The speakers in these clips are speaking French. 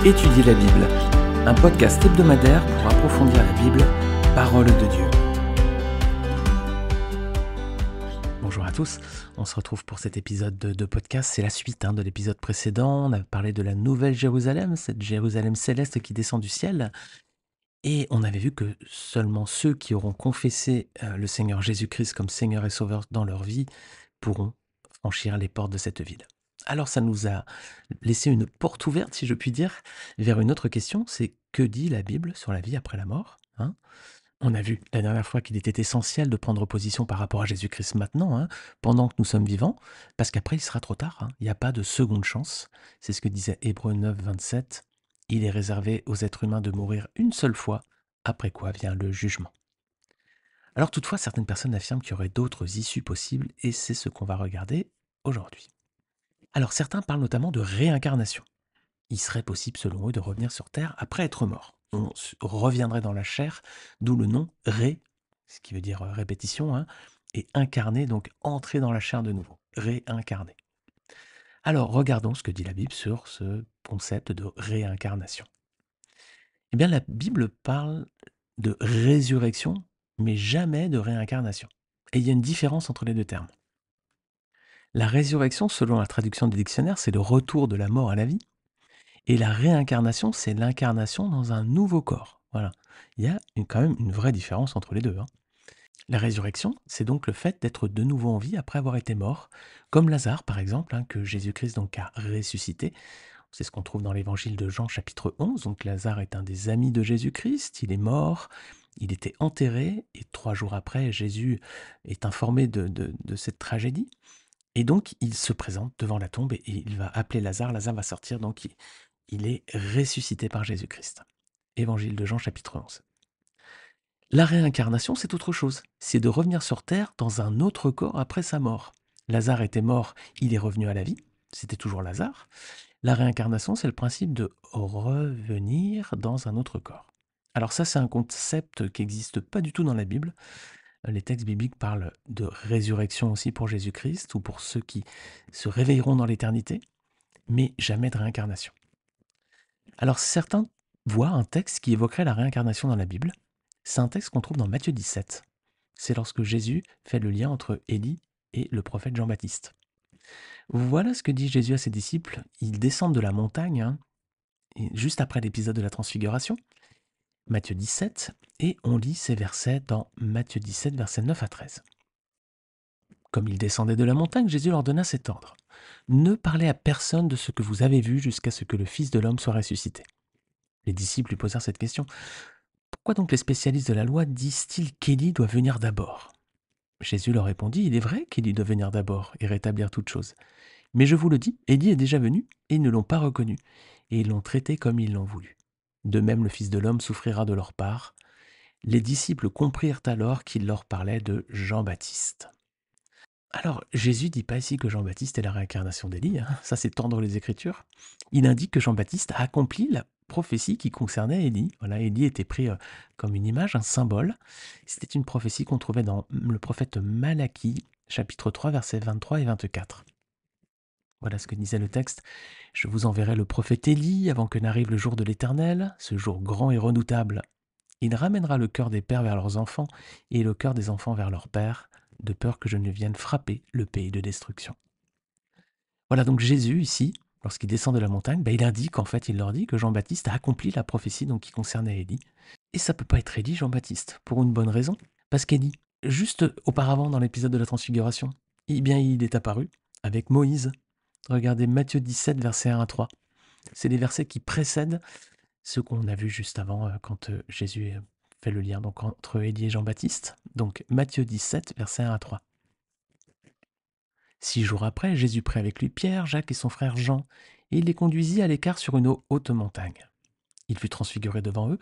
Étudier la Bible, un podcast hebdomadaire pour approfondir la Bible, parole de Dieu. Bonjour à tous, on se retrouve pour cet épisode de podcast, c'est la suite de l'épisode précédent. On a parlé de la Nouvelle Jérusalem, cette Jérusalem céleste qui descend du ciel, et on avait vu que seulement ceux qui auront confessé le Seigneur Jésus-Christ comme Seigneur et Sauveur dans leur vie pourront franchir les portes de cette ville. Alors ça nous a laissé une porte ouverte, si je puis dire, vers une autre question, c'est que dit la Bible sur la vie après la mort, On a vu la dernière fois qu'il était essentiel de prendre position par rapport à Jésus-Christ maintenant, pendant que nous sommes vivants, parce qu'après il sera trop tard, il n'y a pas de seconde chance. C'est ce que disait Hébreux 9, 27. Il est réservé aux êtres humains de mourir une seule fois, après quoi vient le jugement. Alors toutefois, certaines personnes affirment qu'il y aurait d'autres issues possibles, et c'est ce qu'on va regarder aujourd'hui. Alors certains parlent notamment de réincarnation. Il serait possible selon eux de revenir sur Terre après être mort. On reviendrait dans la chair, d'où le nom ré, ce qui veut dire répétition, et incarné, donc entrer dans la chair de nouveau, réincarné. Alors regardons ce que dit la Bible sur ce concept de réincarnation. Eh bien la Bible parle de résurrection, mais jamais de réincarnation. Et il y a une différence entre les deux termes. La résurrection, selon la traduction du dictionnaire, c'est le retour de la mort à la vie. Et la réincarnation, c'est l'incarnation dans un nouveau corps. Voilà. Il y a quand même une vraie différence entre les deux. La résurrection, c'est donc le fait d'être de nouveau en vie après avoir été mort, comme Lazare par exemple, que Jésus-Christ donc a ressuscité. C'est ce qu'on trouve dans l'évangile de Jean chapitre 11. Donc Lazare est un des amis de Jésus-Christ, il est mort, il était enterré, et 3 jours après, Jésus est informé de cette tragédie. Et donc, il se présente devant la tombe et il va appeler Lazare. Lazare va sortir, donc il est ressuscité par Jésus-Christ. Évangile de Jean, chapitre 11. La réincarnation, c'est autre chose. C'est de revenir sur Terre dans un autre corps après sa mort. Lazare était mort, il est revenu à la vie. C'était toujours Lazare. La réincarnation, c'est le principe de revenir dans un autre corps. Alors ça, c'est un concept qui n'existe pas du tout dans la Bible. Les textes bibliques parlent de résurrection aussi pour Jésus-Christ ou pour ceux qui se réveilleront dans l'éternité, mais jamais de réincarnation. Alors certains voient un texte qui évoquerait la réincarnation dans la Bible. C'est un texte qu'on trouve dans Matthieu 17. C'est lorsque Jésus fait le lien entre Élie et le prophète Jean-Baptiste. Voilà ce que dit Jésus à ses disciples. Ils descendent de la montagne, juste après l'épisode de la transfiguration, Matthieu 17, et on lit ces versets dans Matthieu 17, versets 9 à 13. Comme ils descendaient de la montagne, Jésus leur donna cet ordre. Ne parlez à personne de ce que vous avez vu jusqu'à ce que le Fils de l'homme soit ressuscité. Les disciples lui posèrent cette question. Pourquoi donc les spécialistes de la loi disent-ils qu'Élie doit venir d'abord ? Jésus leur répondit, il est vrai qu'Élie doit venir d'abord et rétablir toutes choses. Mais je vous le dis, Élie est déjà venu et ils ne l'ont pas reconnu, et ils l'ont traité comme ils l'ont voulu. De même, le Fils de l'homme souffrira de leur part. Les disciples comprirent alors qu'il leur parlait de Jean-Baptiste. Alors, Jésus ne dit pas ici que Jean-Baptiste est la réincarnation d'Élie, ça c'est tendre les Écritures. Il indique que Jean-Baptiste a accompli la prophétie qui concernait Élie. Voilà, Élie était pris comme une image, un symbole. C'était une prophétie qu'on trouvait dans le prophète Malachie, chapitre 3, versets 23 et 24. Voilà ce que disait le texte. « Je vous enverrai le prophète Élie avant que n'arrive le jour de l'Éternel, ce jour grand et redoutable. Il ramènera le cœur des pères vers leurs enfants et le cœur des enfants vers leurs pères, de peur que je ne vienne frapper le pays de destruction. » Voilà donc Jésus ici, lorsqu'il descend de la montagne, il indique, en fait, il leur dit que Jean-Baptiste a accompli la prophétie donc, qui concernait Élie. Et ça ne peut pas être Élie, Jean-Baptiste, pour une bonne raison. Parce qu'Élie, juste auparavant dans l'épisode de la Transfiguration, il est apparu avec Moïse. Regardez Matthieu 17, versets 1 à 3. C'est les versets qui précèdent ce qu'on a vu juste avant quand Jésus fait le lien donc, entre Élie et Jean-Baptiste. Donc Matthieu 17, versets 1 à 3. 6 jours après, Jésus prit avec lui Pierre, Jacques et son frère Jean, et il les conduisit à l'écart sur une haute montagne. Il fut transfiguré devant eux,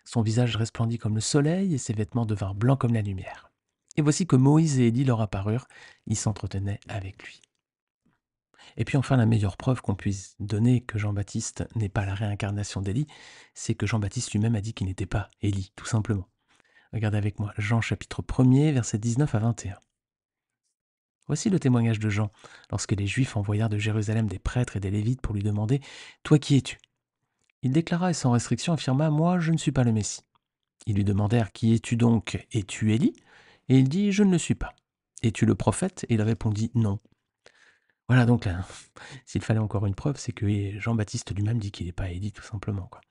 son visage resplendit comme le soleil et ses vêtements devinrent blancs comme la lumière. Et voici que Moïse et Élie leur apparurent, ils s'entretenaient avec lui. Et puis enfin, la meilleure preuve qu'on puisse donner que Jean-Baptiste n'est pas la réincarnation d'Élie, c'est que Jean-Baptiste lui-même a dit qu'il n'était pas Élie, tout simplement. Regardez avec moi, Jean chapitre 1er, versets 19 à 21. Voici le témoignage de Jean, lorsque les Juifs envoyèrent de Jérusalem des prêtres et des Lévites pour lui demander « Toi qui es-tu » Il déclara et sans restriction affirma: Moi, je ne suis pas le Messie. Ils lui demandèrent: Qui es-tu donc? Es-tu Élie? Et il dit: Je ne le suis pas. Es-tu le prophète? Et il répondit: Non. Voilà, donc là, s'il fallait encore une preuve, c'est que Jean-Baptiste lui-même dit qu'il n'est pas Élie, tout simplement, quoi.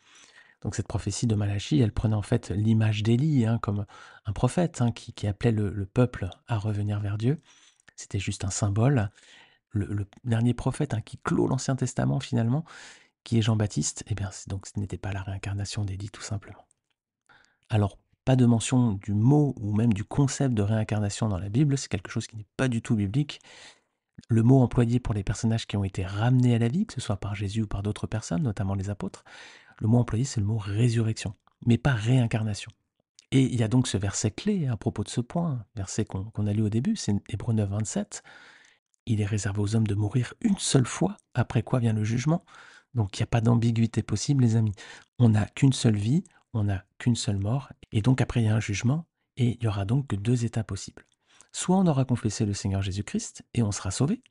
Donc cette prophétie de Malachie, elle prenait en fait l'image d'Élie, hein, comme un prophète, hein, qui appelait le peuple à revenir vers Dieu. C'était juste un symbole. Le dernier prophète, hein, qui clôt l'Ancien Testament finalement, qui est Jean-Baptiste, eh bien, donc ce n'était pas la réincarnation d'Élie, tout simplement. Alors, pas de mention du mot ou même du concept de réincarnation dans la Bible, c'est quelque chose qui n'est pas du tout biblique. Le mot employé pour les personnages qui ont été ramenés à la vie, que ce soit par Jésus ou par d'autres personnes, notamment les apôtres, le mot employé, c'est le mot résurrection, mais pas réincarnation. Et il y a donc ce verset clé à propos de ce point, verset qu'on a lu au début, c'est Hébreux 9, 27. Il est réservé aux hommes de mourir une seule fois, après quoi vient le jugement. Donc il n'y a pas d'ambiguïté possible, les amis. On n'a qu'une seule vie, on n'a qu'une seule mort, et donc après il y a un jugement, et il y aura donc que deux états possibles. Soit on aura confessé le Seigneur Jésus-Christ, et on sera sauvé.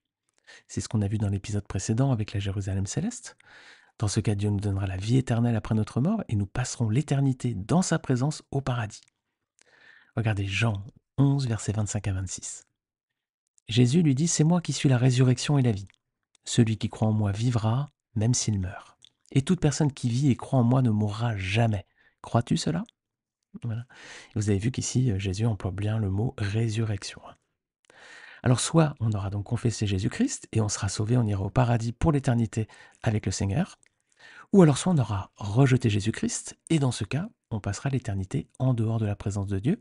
C'est ce qu'on a vu dans l'épisode précédent avec la Jérusalem céleste. Dans ce cas, Dieu nous donnera la vie éternelle après notre mort, et nous passerons l'éternité dans sa présence au paradis. Regardez Jean 11, versets 25 à 26. Jésus lui dit: C'est moi qui suis la résurrection et la vie. Celui qui croit en moi vivra, même s'il meurt. Et toute personne qui vit et croit en moi ne mourra jamais. Crois-tu cela? Voilà. Vous avez vu qu'ici, Jésus emploie bien le mot résurrection. Alors soit on aura donc confessé Jésus-Christ et on sera sauvé, on ira au paradis pour l'éternité avec le Seigneur, ou alors soit on aura rejeté Jésus-Christ et dans ce cas, on passera l'éternité en dehors de la présence de Dieu.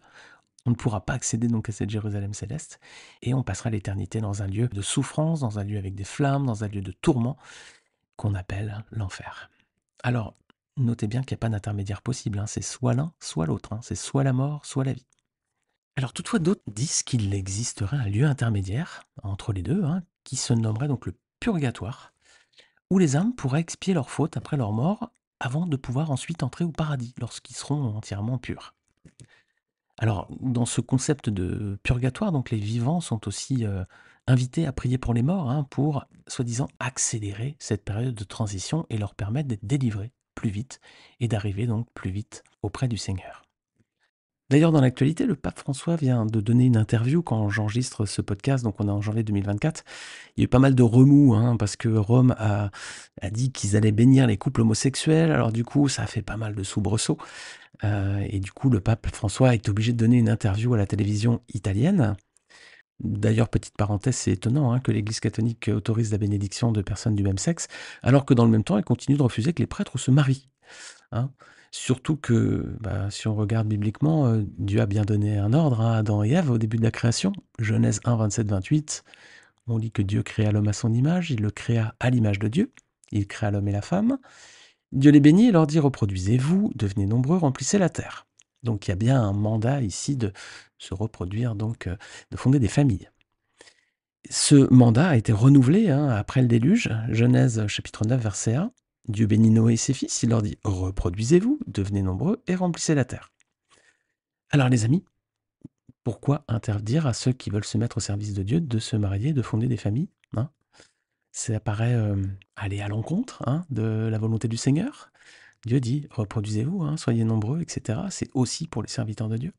On ne pourra pas accéder donc à cette Jérusalem céleste et on passera l'éternité dans un lieu de souffrance, dans un lieu avec des flammes, dans un lieu de tourment qu'on appelle l'enfer. Alors, notez bien qu'il n'y a pas d'intermédiaire possible, hein. C'est soit l'un, soit l'autre, hein. C'est soit la mort, soit la vie. Alors toutefois, d'autres disent qu'il existerait un lieu intermédiaire entre les deux, hein, qui se nommerait donc le purgatoire, où les âmes pourraient expier leurs fautes après leur mort avant de pouvoir ensuite entrer au paradis lorsqu'ils seront entièrement purs. Alors, dans ce concept de purgatoire, donc les vivants sont aussi invités à prier pour les morts, hein, pour, soi-disant, accélérer cette période de transition et leur permettre d'être délivrés plus vite et d'arriver donc plus vite auprès du Seigneur. D'ailleurs, dans l'actualité, le pape François vient de donner une interview quand j'enregistre ce podcast, donc on est en janvier 2024. Il y a eu pas mal de remous, hein, parce que Rome a dit qu'ils allaient bénir les couples homosexuels. Alors du coup, ça a fait pas mal de soubresauts. Et du coup, le pape François a été obligé de donner une interview à la télévision italienne. D'ailleurs, petite parenthèse, c'est étonnant, hein, que l'Église catholique autorise la bénédiction de personnes du même sexe, alors que dans le même temps, elle continue de refuser que les prêtres se marient, hein. Surtout que, si on regarde bibliquement, Dieu a bien donné un ordre à Adam et Ève au début de la création. Genèse 1, 27, 28, on lit que Dieu créa l'homme à son image, il le créa à l'image de Dieu, il créa l'homme et la femme. Dieu les bénit et leur dit: reproduisez-vous, devenez nombreux, remplissez la terre. Donc il y a bien un mandat ici de se reproduire, donc de fonder des familles. Ce mandat a été renouvelé, hein, après le déluge, Genèse chapitre 9 verset 1. Dieu bénit Noé et ses fils, il leur dit: reproduisez-vous, devenez nombreux et remplissez la terre. Alors les amis, pourquoi interdire à ceux qui veulent se mettre au service de Dieu de se marier, de fonder des familles, hein? Ça paraît aller à l'encontre, hein, de la volonté du Seigneur. Dieu dit: reproduisez-vous, hein, soyez nombreux, etc. C'est aussi pour les serviteurs de Dieu.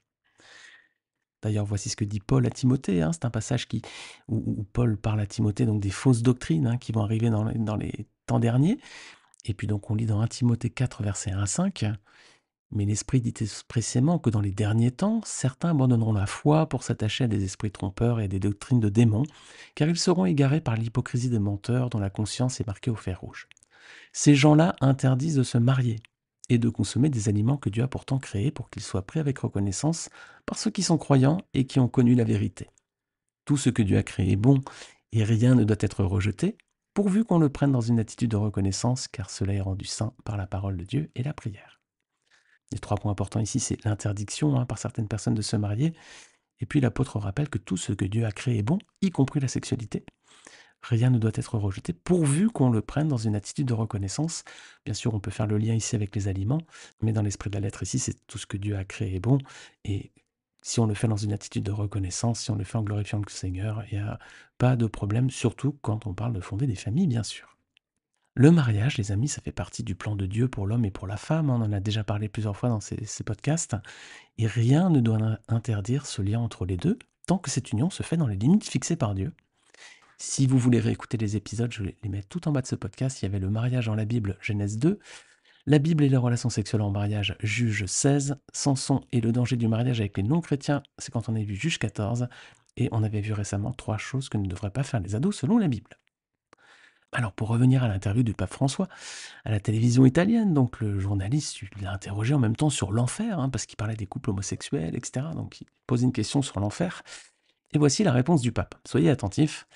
D'ailleurs, voici ce que dit Paul à Timothée, hein. C'est un passage où Paul parle à Timothée donc des fausses doctrines, hein, qui vont arriver dans les temps derniers. Et puis donc on lit dans 1 Timothée 4, versets 1 à 5. Mais l'Esprit dit expressément que dans les derniers temps, certains abandonneront la foi pour s'attacher à des esprits trompeurs et à des doctrines de démons, car ils seront égarés par l'hypocrisie des menteurs dont la conscience est marquée au fer rouge. Ces gens-là interdisent de se marier et de consommer des aliments que Dieu a pourtant créés pour qu'ils soient pris avec reconnaissance par ceux qui sont croyants et qui ont connu la vérité. Tout ce que Dieu a créé est bon et rien ne doit être rejeté, pourvu qu'on le prenne dans une attitude de reconnaissance, car cela est rendu saint par la parole de Dieu et la prière. Les trois points importants ici, c'est l'interdiction, hein, par certaines personnes de se marier, et puis l'apôtre rappelle que tout ce que Dieu a créé est bon, y compris la sexualité. Rien ne doit être rejeté, pourvu qu'on le prenne dans une attitude de reconnaissance. Bien sûr, on peut faire le lien ici avec les aliments, mais dans l'esprit de la lettre ici, c'est tout ce que Dieu a créé est bon. Et si on le fait dans une attitude de reconnaissance, si on le fait en glorifiant le Seigneur, il n'y a pas de problème, surtout quand on parle de fonder des familles, bien sûr. Le mariage, les amis, ça fait partie du plan de Dieu pour l'homme et pour la femme. On en a déjà parlé plusieurs fois dans ces podcasts. Et rien ne doit interdire ce lien entre les deux, tant que cette union se fait dans les limites fixées par Dieu. Si vous voulez réécouter les épisodes, je vais les mettre tout en bas de ce podcast. Il y avait le mariage dans la Bible, Genèse 2, la Bible et les relations sexuelles en mariage, Juge 16, Samson et le danger du mariage avec les non-chrétiens, c'est quand on a vu Juge 14, et on avait vu récemment 3 choses que ne devraient pas faire les ados selon la Bible. Alors pour revenir à l'interview du pape François, à la télévision italienne, donc le journaliste l'a interrogé en même temps sur l'enfer, parce qu'il parlait des couples homosexuels, etc. Donc il posait une question sur l'enfer. Et voici la réponse du pape. Soyez attentifs.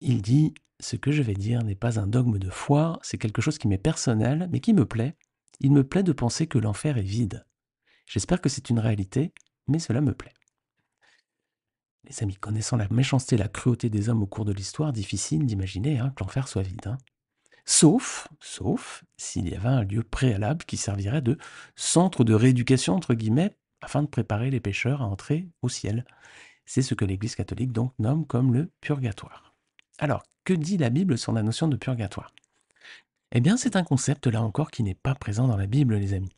Il dit: «Ce que je vais dire n'est pas un dogme de foi, c'est quelque chose qui m'est personnel, mais qui me plaît. Il me plaît de penser que l'enfer est vide. J'espère que c'est une réalité, mais cela me plaît.» Les amis, connaissant la méchanceté et la cruauté des hommes au cours de l'histoire, difficile d'imaginer que l'enfer soit vide. Sauf s'il y avait un lieu préalable qui servirait de centre de rééducation, entre guillemets, afin de préparer les pécheurs à entrer au ciel. C'est ce que l'Église catholique donc nomme comme le purgatoire. Alors, que dit la Bible sur la notion de purgatoire? Eh bien, c'est un concept, là encore, qui n'est pas présent dans la Bible, les amis.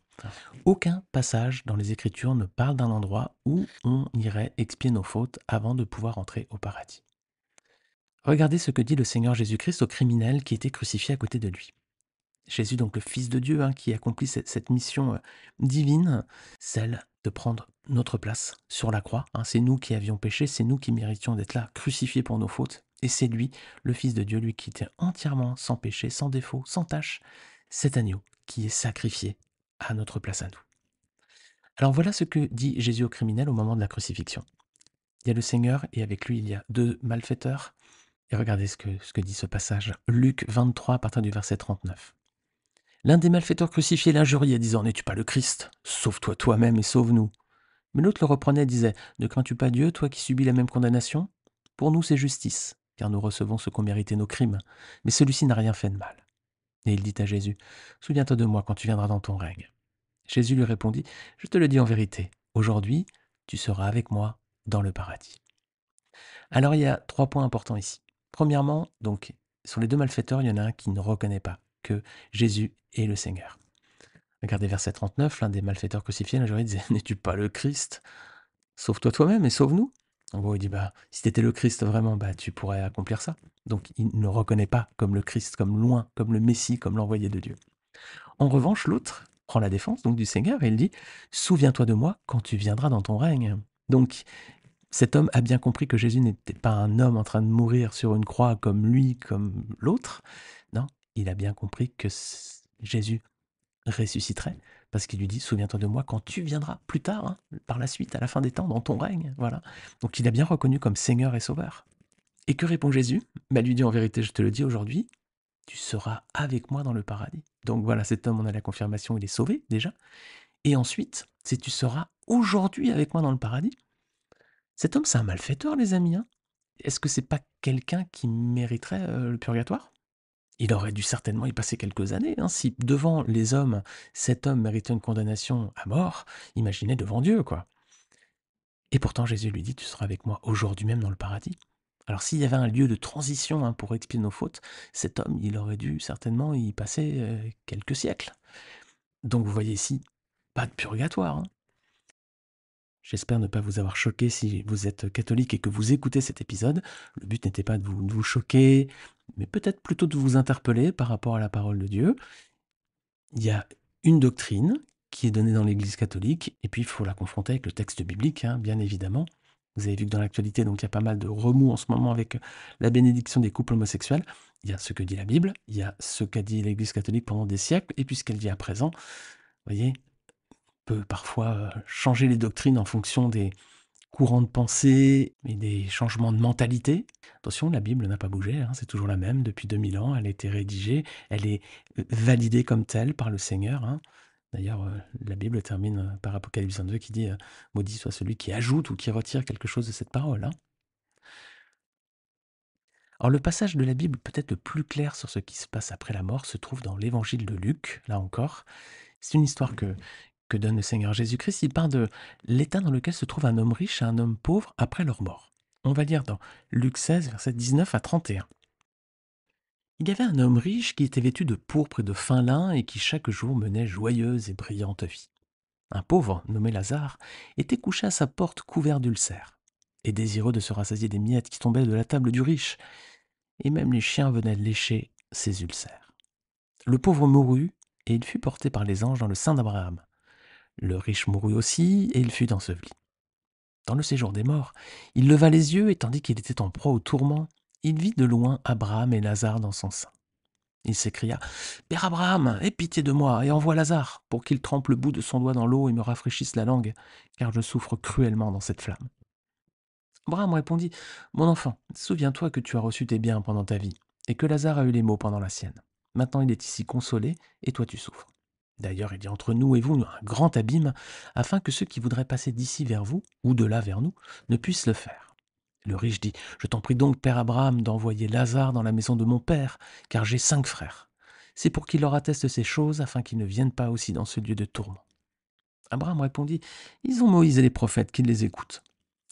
Aucun passage dans les Écritures ne parle d'un endroit où on irait expier nos fautes avant de pouvoir entrer au paradis. Regardez ce que dit le Seigneur Jésus-Christ au criminel qui était crucifié à côté de lui. Jésus, donc le Fils de Dieu, qui accomplit cette mission divine, celle de prendre notre place sur la croix. C'est nous qui avions péché, c'est nous qui méritions d'être là, crucifiés pour nos fautes. Et c'est lui, le Fils de Dieu, lui qui était entièrement sans péché, sans défaut, sans tache, cet agneau qui est sacrifié à notre place à nous. Alors voilà ce que dit Jésus au criminel au moment de la crucifixion. Il y a le Seigneur et avec lui il y a 2 malfaiteurs. Et regardez ce que dit ce passage. Luc 23 à partir du verset 39. L'un des malfaiteurs crucifiés l'injuriait, disant: N'es-tu pas le Christ? Sauve-toi toi-même et sauve-nous. Mais l'autre le reprenait et disait: Ne crains-tu pas Dieu, toi qui subis la même condamnation? Pour nous, c'est justice, car nous recevons ce qu'ont mérité nos crimes. Mais celui-ci n'a rien fait de mal. Et il dit à Jésus: Souviens-toi de moi quand tu viendras dans ton règne. Jésus lui répondit: Je te le dis en vérité, aujourd'hui, tu seras avec moi dans le paradis. Alors il y a 3 points importants ici. Premièrement, donc, sur les 2 malfaiteurs, il y en a un qui ne reconnaît pas que Jésus est le Seigneur. Regardez verset 39, l'un des malfaiteurs crucifiés, l'injuriait, disait: N'es-tu pas le Christ? Sauve-toi toi-même et sauve-nous. En gros, il dit: si tu étais le Christ vraiment, tu pourrais accomplir ça. Donc il ne le reconnaît pas comme le Christ, comme loin, comme le Messie, comme l'envoyé de Dieu. En revanche, l'autre prend la défense donc du Seigneur et il dit: Souviens-toi de moi quand tu viendras dans ton règne. Donc cet homme a bien compris que Jésus n'était pas un homme en train de mourir sur une croix comme lui, comme l'autre. Non, il a bien compris que Jésus ressusciterait, parce qu'il lui dit: Souviens-toi de moi quand tu viendras plus tard, par la suite, à la fin des temps, dans ton règne. Voilà. Donc il a bien reconnu comme Seigneur et Sauveur. Et que répond Jésus? Il lui dit: En vérité, je te le dis aujourd'hui, tu seras avec moi dans le paradis. Donc voilà, cet homme, on a la confirmation, il est sauvé déjà. Et ensuite, c'est: tu seras aujourd'hui avec moi dans le paradis. Cet homme, c'est un malfaiteur, les amis. Est-ce que c'est pas quelqu'un qui mériterait le purgatoire? Il aurait dû certainement y passer quelques années. Si devant les hommes, cet homme méritait une condamnation à mort, imaginez devant Dieu, quoi. Et pourtant, Jésus lui dit: Tu seras avec moi aujourd'hui même dans le paradis. Alors s'il y avait un lieu de transition pour expier nos fautes, cet homme, il aurait dû certainement y passer quelques siècles. Donc vous voyez ici, pas de purgatoire. J'espère ne pas vous avoir choqué si vous êtes catholique et que vous écoutez cet épisode. Le but n'était pas de vous choquer, mais peut-être plutôt de vous interpeller par rapport à la parole de Dieu. Il y a une doctrine qui est donnée dans l'Église catholique, et puis il faut la confronter avec le texte biblique, bien évidemment. Vous avez vu que dans l'actualité, donc il y a pas mal de remous en ce moment avec la bénédiction des couples homosexuels. Il y a ce que dit la Bible, il y a ce qu'a dit l'Église catholique pendant des siècles, et puis ce qu'elle dit à présent. Vous voyez, peut parfois changer les doctrines en fonction des courants de pensée et des changements de mentalité. Attention, la Bible n'a pas bougé, c'est toujours la même depuis 2000 ans, elle a été rédigée, elle est validée comme telle par le Seigneur. D'ailleurs, la Bible termine par Apocalypse 22 qui dit Maudit soit celui qui ajoute ou qui retire quelque chose de cette parole. Alors le passage de la Bible peut-être le plus clair sur ce qui se passe après la mort se trouve dans l'évangile de Luc, là encore. C'est une histoire que donne le Seigneur Jésus-Christ. Il parle de l'état dans lequel se trouve un homme riche et un homme pauvre après leur mort. On va lire dans Luc 16, versets 19 à 31. Il y avait un homme riche qui était vêtu de pourpre et de fin lin et qui chaque jour menait joyeuse et brillante vie. Un pauvre, nommé Lazare, était couché à sa porte couvert d'ulcères, et désireux de se rassasier des miettes qui tombaient de la table du riche, et même les chiens venaient lécher ses ulcères. Le pauvre mourut, et il fut porté par les anges dans le sein d'Abraham. Le riche mourut aussi, et il fut enseveli. Dans le séjour des morts, il leva les yeux, et tandis qu'il était en proie au tourment, il vit de loin Abraham et Lazare dans son sein. Il s'écria: Père Abraham, aie pitié de moi et envoie Lazare pour qu'il trempe le bout de son doigt dans l'eau et me rafraîchisse la langue, car je souffre cruellement dans cette flamme. Abraham répondit: Mon enfant, souviens-toi que tu as reçu tes biens pendant ta vie, et que Lazare a eu les maux pendant la sienne. Maintenant il est ici consolé, et toi tu souffres. D'ailleurs, il y a entre nous et vous un grand abîme, afin que ceux qui voudraient passer d'ici vers vous, ou de là vers nous, ne puissent le faire. Le riche dit: Je t'en prie donc, Père Abraham, d'envoyer Lazare dans la maison de mon père, car j'ai 5 frères. C'est pour qu'il leur atteste ces choses, afin qu'ils ne viennent pas aussi dans ce lieu de tourment. Abraham répondit: Ils ont Moïse et les prophètes qui les écoutent.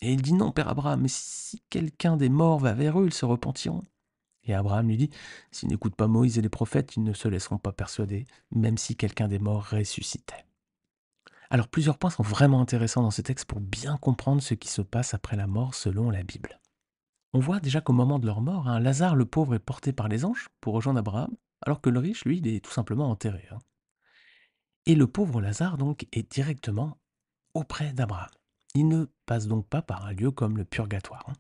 Et il dit: Non, Père Abraham, mais si quelqu'un des morts va vers eux, ils se repentiront. Et Abraham lui dit: S'ils n'écoutent pas Moïse et les prophètes, ils ne se laisseront pas persuader, même si quelqu'un des morts ressuscitait. Alors plusieurs points sont vraiment intéressants dans ce texte pour bien comprendre ce qui se passe après la mort selon la Bible. On voit déjà qu'au moment de leur mort, Lazare le pauvre est porté par les anges pour rejoindre Abraham, alors que le riche, lui, il est tout simplement enterré. Et le pauvre Lazare, donc, est directement auprès d'Abraham. Il ne passe donc pas par un lieu comme le purgatoire.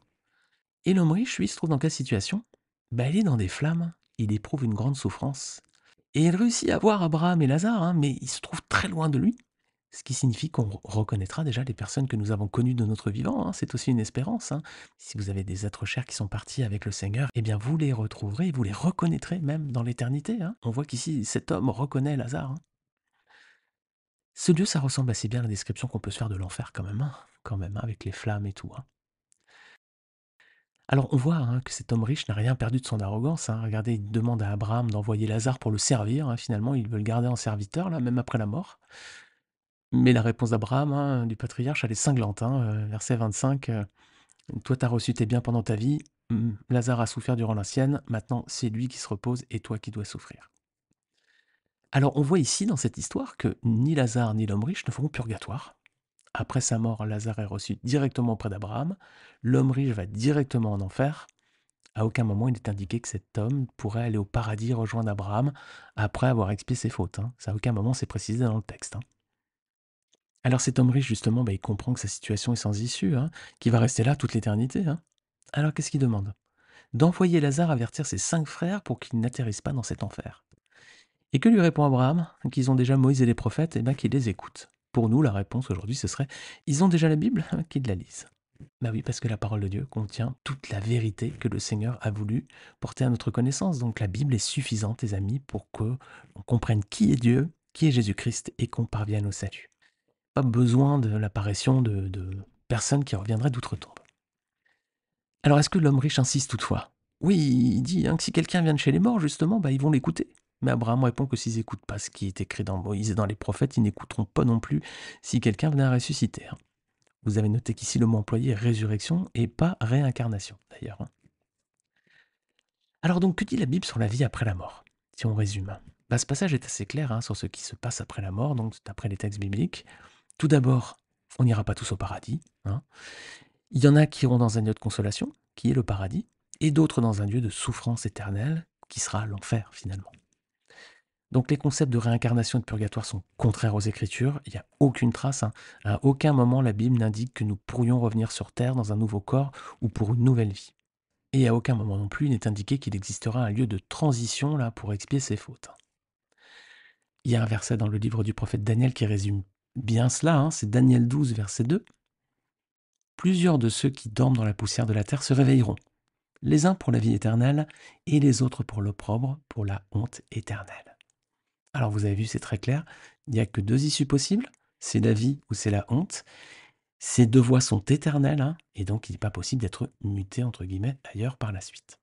Et l'homme riche, lui, se trouve dans quelle situation? Il est dans des flammes, il éprouve une grande souffrance. Et il réussit à voir Abraham et Lazare, mais il se trouve très loin de lui. Ce qui signifie qu'on reconnaîtra déjà les personnes que nous avons connues de notre vivant. C'est aussi une espérance. Si vous avez des êtres chers qui sont partis avec le Seigneur, eh bien vous les retrouverez, vous les reconnaîtrez même dans l'éternité. On voit qu'ici, cet homme reconnaît Lazare. Ce lieu, ça ressemble assez bien à la description qu'on peut se faire de l'enfer quand même, avec les flammes et tout. Alors on voit que cet homme riche n'a rien perdu de son arrogance. Regardez, il demande à Abraham d'envoyer Lazare pour le servir. Finalement, il veut le garder en serviteur, là, même après la mort. Mais la réponse d'Abraham, du patriarche, elle est cinglante. Verset 25, toi, tu as reçu tes biens pendant ta vie, Lazare a souffert durant la sienne, maintenant c'est lui qui se repose et toi qui dois souffrir. Alors on voit ici dans cette histoire que ni Lazare ni l'homme riche ne feront purgatoire. Après sa mort, Lazare est reçu directement auprès d'Abraham, l'homme riche va directement en enfer. À aucun moment il est indiqué que cet homme pourrait aller au paradis rejoindre Abraham après avoir expié ses fautes. Ça, à aucun moment c'est précisé dans le texte. Alors cet homme riche, justement, il comprend que sa situation est sans issue, qu'il va rester là toute l'éternité. Alors qu'est-ce qu'il demande? D'envoyer Lazare avertir ses 5 frères pour qu'ils n'atterrissent pas dans cet enfer. Et que lui répond Abraham? Qu'ils ont déjà Moïse et les prophètes, et bien qu'ils les écoutent. Pour nous, la réponse aujourd'hui, ce serait: ils ont déjà la Bible, qu'ils la lisent. Oui, parce que la parole de Dieu contient toute la vérité que le Seigneur a voulu porter à notre connaissance. Donc la Bible est suffisante, les amis, pour que l'on comprenne qui est Dieu, qui est Jésus-Christ, et qu'on parvienne au salut. Pas besoin de l'apparition de personnes qui reviendraient d'outre-tombe. Alors est-ce que l'homme riche insiste toutefois? Oui, il dit que si quelqu'un vient de chez les morts, justement, ils vont l'écouter. Mais Abraham répond que s'ils n'écoutent pas ce qui est écrit dans Moïse et dans les prophètes, ils n'écouteront pas non plus si quelqu'un venait à ressusciter. Vous avez noté qu'ici le mot employé est résurrection et pas réincarnation, d'ailleurs. Alors donc, que dit la Bible sur la vie après la mort? Si on résume. Ce passage est assez clair sur ce qui se passe après la mort, donc d'après les textes bibliques. Tout d'abord, on n'ira pas tous au paradis. Il y en a qui iront dans un lieu de consolation, qui est le paradis, et d'autres dans un lieu de souffrance éternelle, qui sera l'enfer finalement. Donc les concepts de réincarnation et de purgatoire sont contraires aux Écritures. Il n'y a aucune trace. À aucun moment la Bible n'indique que nous pourrions revenir sur Terre dans un nouveau corps ou pour une nouvelle vie. Et à aucun moment non plus il n'est indiqué qu'il existera un lieu de transition là pour expier ses fautes. Il y a un verset dans le livre du prophète Daniel qui résume bien cela. C'est Daniel 12, verset 2. Plusieurs de ceux qui dorment dans la poussière de la terre se réveilleront, les uns pour la vie éternelle et les autres pour l'opprobre, pour la honte éternelle. Alors vous avez vu, c'est très clair, il n'y a que 2 issues possibles, c'est la vie ou c'est la honte. Ces 2 voies sont éternelles, et donc il n'est pas possible d'être muté, entre guillemets, ailleurs par la suite.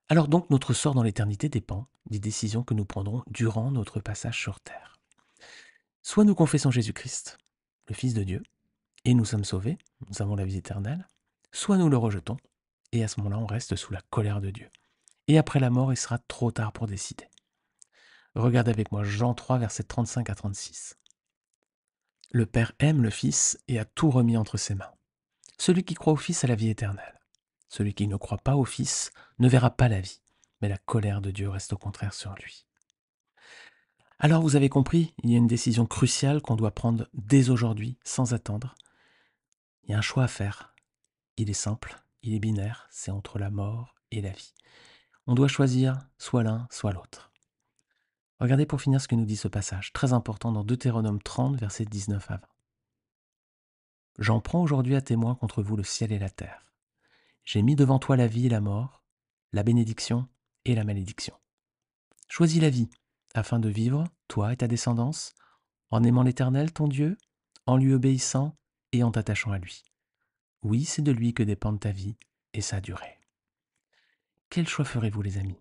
Alors donc notre sort dans l'éternité dépend des décisions que nous prendrons durant notre passage sur terre. Soit nous confessons Jésus-Christ, le Fils de Dieu, et nous sommes sauvés, nous avons la vie éternelle, soit nous le rejetons, et à ce moment-là on reste sous la colère de Dieu. Et après la mort, il sera trop tard pour décider. Regardez avec moi Jean 3, versets 35 à 36. Le Père aime le Fils et a tout remis entre ses mains. Celui qui croit au Fils a la vie éternelle. Celui qui ne croit pas au Fils ne verra pas la vie, mais la colère de Dieu reste au contraire sur lui. Alors vous avez compris, il y a une décision cruciale qu'on doit prendre dès aujourd'hui, sans attendre. Il y a un choix à faire. Il est simple, il est binaire, c'est entre la mort et la vie. On doit choisir soit l'un, soit l'autre. Regardez pour finir ce que nous dit ce passage, très important dans Deutéronome 30, versets 19 à 20. J'en prends aujourd'hui à témoin contre vous le ciel et la terre. J'ai mis devant toi la vie et la mort, la bénédiction et la malédiction. Choisis la vie, afin de vivre, toi et ta descendance, en aimant l'Éternel, ton Dieu, en lui obéissant et en t'attachant à lui. Oui, c'est de lui que dépendent ta vie et sa durée. Quel choix ferez-vous, les amis?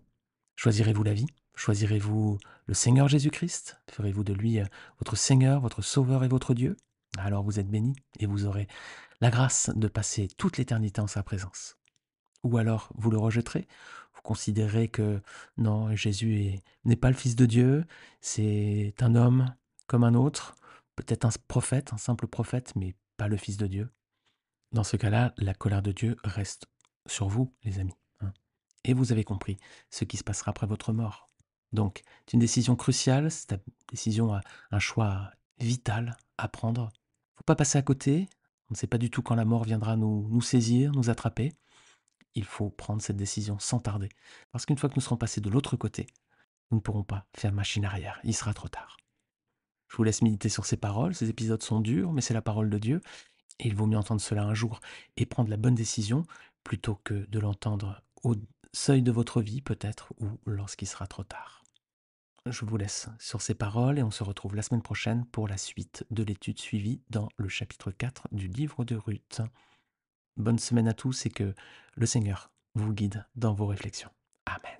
Choisirez-vous la vie? Choisirez-vous le Seigneur Jésus-Christ? Ferez-vous de lui votre Seigneur, votre Sauveur et votre Dieu? Alors vous êtes bénis et vous aurez la grâce de passer toute l'éternité en sa présence. Ou alors vous le rejetterez, vous considérez que non, n'est pas le Fils de Dieu, c'est un homme comme un autre, peut-être un prophète, un simple prophète, mais pas le Fils de Dieu. Dans ce cas-là, la colère de Dieu reste sur vous, les amis. Et vous avez compris ce qui se passera après votre mort. Donc, c'est une décision cruciale, c'est une décision, un choix vital à prendre. Il ne faut pas passer à côté, on ne sait pas du tout quand la mort viendra nous saisir, nous attraper. Il faut prendre cette décision sans tarder. Parce qu'une fois que nous serons passés de l'autre côté, nous ne pourrons pas faire machine arrière. Il sera trop tard. Je vous laisse méditer sur ces paroles. Ces épisodes sont durs, mais c'est la parole de Dieu. Et il vaut mieux entendre cela un jour et prendre la bonne décision plutôt que de l'entendre au seuil de votre vie peut-être ou lorsqu'il sera trop tard. Je vous laisse sur ces paroles et on se retrouve la semaine prochaine pour la suite de l'étude suivie dans le chapitre 4 du livre de Ruth. Bonne semaine à tous et que le Seigneur vous guide dans vos réflexions. Amen.